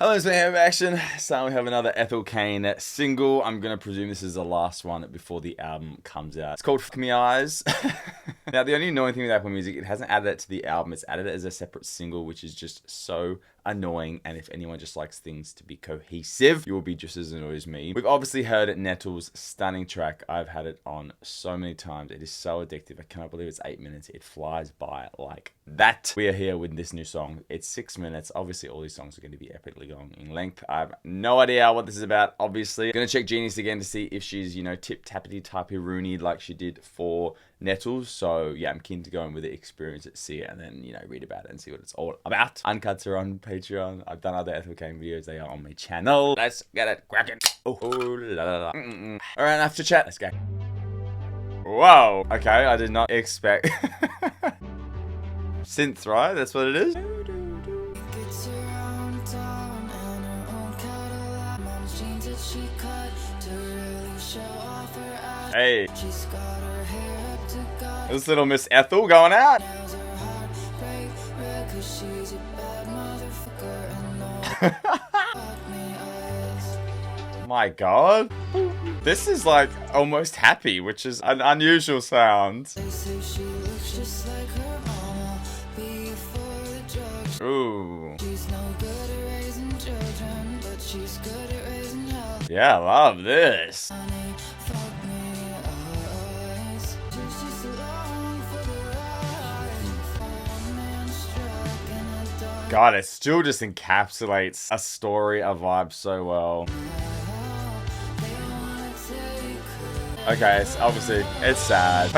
Hello, it's me, Action. So we have another Ethel Cain single. I'm going to presume this is the last one before the album comes out. It's called Fuck Me Eyes. Now, the only annoying thing with Apple Music, it hasn't added it to the album. It's added it as a separate single, which is just so annoying. And if anyone just likes things to be cohesive, you will be just as annoyed as me. We've obviously heard Nettle's stunning track. I've had it on so many times. It is so addictive. I cannot believe it's 8 minutes. It flies by like that. We are here with this new song. It's 6 minutes. Obviously, all these songs are going to be epically long in length. I have no idea what this is about, obviously. Gonna check Genius again to see if she's, tip-tappity typey rooney like she did for Nettles. So yeah, I'm keen to go in with it, experience it, see it, and then, read about it and see what it's all about. Uncuts are on Patreon. I've done other Ethel Cain videos. They are on my channel. Let's get it cracking. Oh, la, la, la. All right, after chat, let's go. Whoa. Okay, I did not expect. Synth, right? That's what it is? Hey. This little Miss Ethel going out. My God. This is like almost happy, which is an unusual sound. Ooh. Yeah, I love this. God, it still just encapsulates a story, a vibe so well. Okay, it's obviously, it's sad.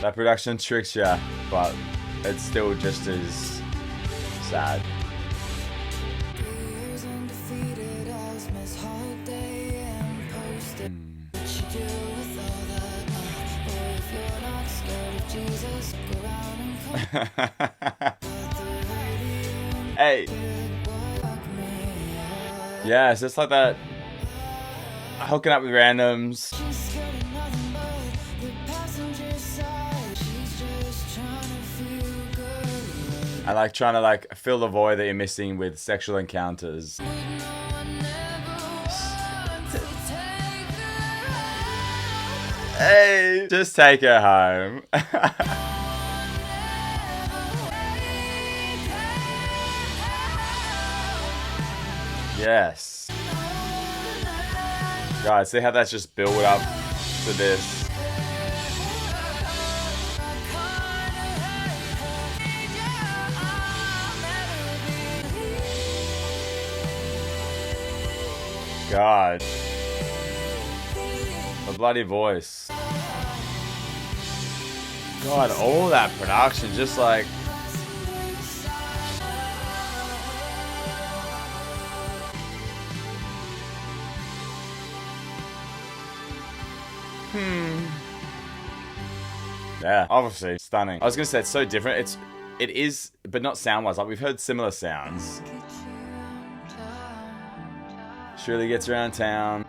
That production tricks you, but it's still just as sad. Hey. Yeah, it's just like that. Hooking up with randoms. And like trying to like fill the void that you're missing with sexual encounters. Hey, just take her home. Yes. Guys, see how that's just built up to this. God. The bloody voice. God, all that production, just like... Yeah, obviously stunning. I was gonna say it's so different. It is, but not sound-wise. Like we've heard similar sounds. Shirley gets around town.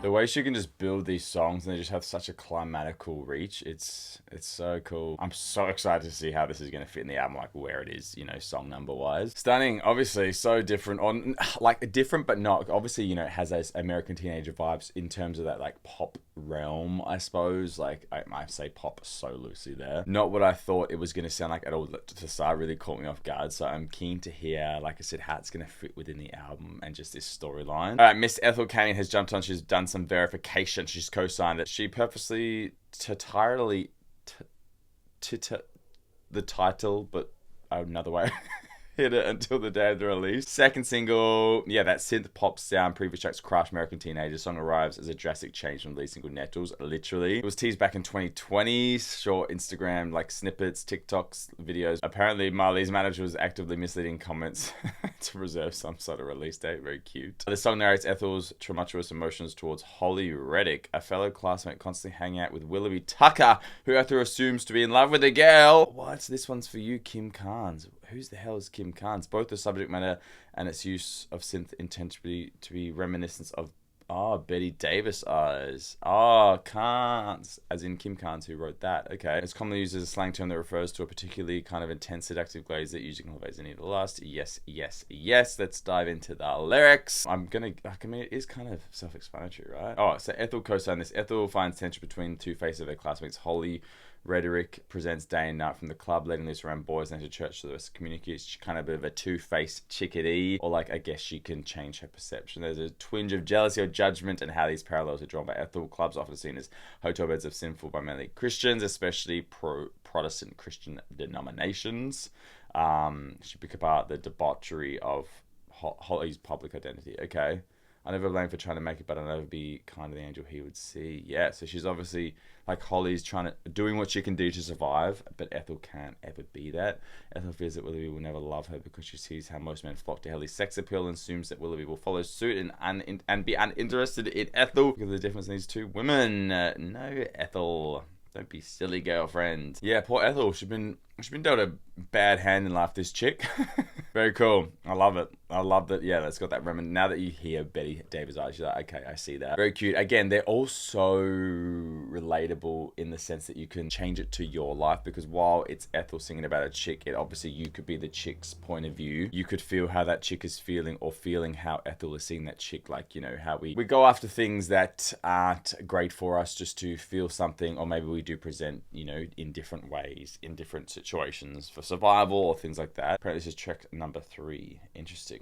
The way she can just build these songs and they just have such a climatical reach, it's so cool. I'm so excited to see how this is going to fit in the album, like where it is, song number wise. Stunning, obviously, so different on, like different but not. Obviously, it has those American teenager vibes in terms of that like pop realm, I suppose. Like I say pop so loosely there. Not what I thought it was going to sound like at all. To start really caught me off guard. So I'm keen to hear, like I said, how it's going to fit within the album and just this storyline. All right, Miss Ethel Cain has jumped on. She's done some verification. She's co-signed it. She purposely entirely the title, but another way. Hit it until the day of the release. Second single, yeah, that synth pop sound, previous tracks Crash American Teenager. Song arrives as a drastic change from the lead single Nettles, literally. It was teased back in 2020, short Instagram, like snippets, TikToks, videos. Apparently, Marley's manager was actively misleading comments to reserve some sort of release date. Very cute. The song narrates Ethel's tumultuous emotions towards Holly Reddick, a fellow classmate constantly hanging out with Willoughby Tucker, who Ethel assumes to be in love with a girl. What? This one's for you, Kim Carnes. Who's the hell is Kim Carnes? Both the subject matter and its use of synth intend to be reminiscent of Oh, Betty Davis eyes. Oh, Kants, as in Kim Kants, who wrote that. Okay. It's commonly used as a slang term that refers to a particularly kind of intense seductive glaze that usually cultivates any of the lust. Yes, yes, yes. Let's dive into the lyrics. I mean, it is kind of self-explanatory, right? Oh, so Ethel co-signed this. Ethel finds tension between the two faces of her classmates. Holly rhetoric presents day and night from the club, letting loose around boys and to church to the rest of the community. She's kind of a bit of a two-faced chickadee, or like, I guess she can change her perception. There's a twinge of jealousy or judgment, and how these parallels are drawn by Ethel. Clubs often seen as hotel beds of sinful by many Christians, especially Protestant Christian denominations. She pick apart the debauchery of Holly's public identity. Okay. I never blame for trying to make it, but I'll never be kind of the angel he would see. Yeah, so she's obviously, like, Holly's doing what she can do to survive, but Ethel can't ever be that. Ethel fears that Willoughby will never love her because she sees how most men flock to Holly's sex appeal and assumes that Willoughby will follow suit and be uninterested in Ethel. Look at the difference in these two women. No, Ethel. Don't be silly, girlfriend. Yeah, poor Ethel. She's been dealt a bad hand in life, this chick. Very cool. I love it. I love that. Yeah, that's got that remnant. Now that you hear Betty Davis eyes, you're like, okay, I see that. Very cute. Again, they're all so relatable in the sense that you can change it to your life, because while it's Ethel singing about a chick, it obviously you could be the chick's point of view. You could feel how that chick is feeling, or feeling how Ethel is seeing that chick. Like, you know, how we go after things that aren't great for us just to feel something, or maybe we do present, you know, in different ways, in different situations for survival or things like that. Apparently this is track number 3. Interesting.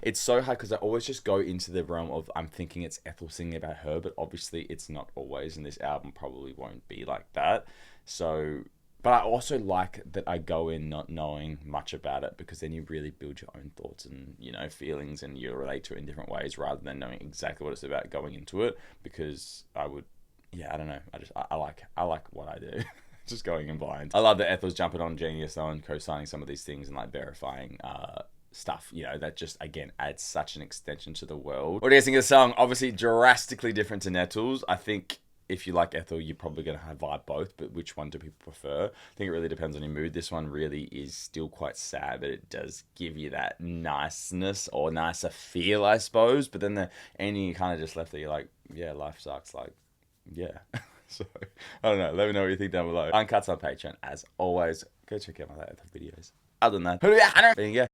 It's so hard because I always just go into the realm of I'm thinking it's Ethel singing about her, but obviously it's not always, and this album probably won't be like that. So, but I also like that I go in not knowing much about it, because then you really build your own thoughts and, you know, feelings, and you relate to it in different ways rather than knowing exactly what it's about going into it, because I don't know. I like what I do. Just going in blind. I love that Ethel's jumping on Genius though and co-signing some of these things and like verifying stuff. You know, that just again adds such an extension to the world. What do you guys think of the song? Obviously drastically different to Nettles. I think if you like Ethel, you're probably going to vibe both, but which one do people prefer? I think it really depends on your mood. This one really is still quite sad, but it does give you that niceness or nicer feel, I suppose. But then the ending, you kind of just left there, you're like, yeah, life sucks. Like, yeah. So, I don't know. Let me know what you think down below. Uncut's on Patreon. As always, go check out my other videos. Other than that, there you go.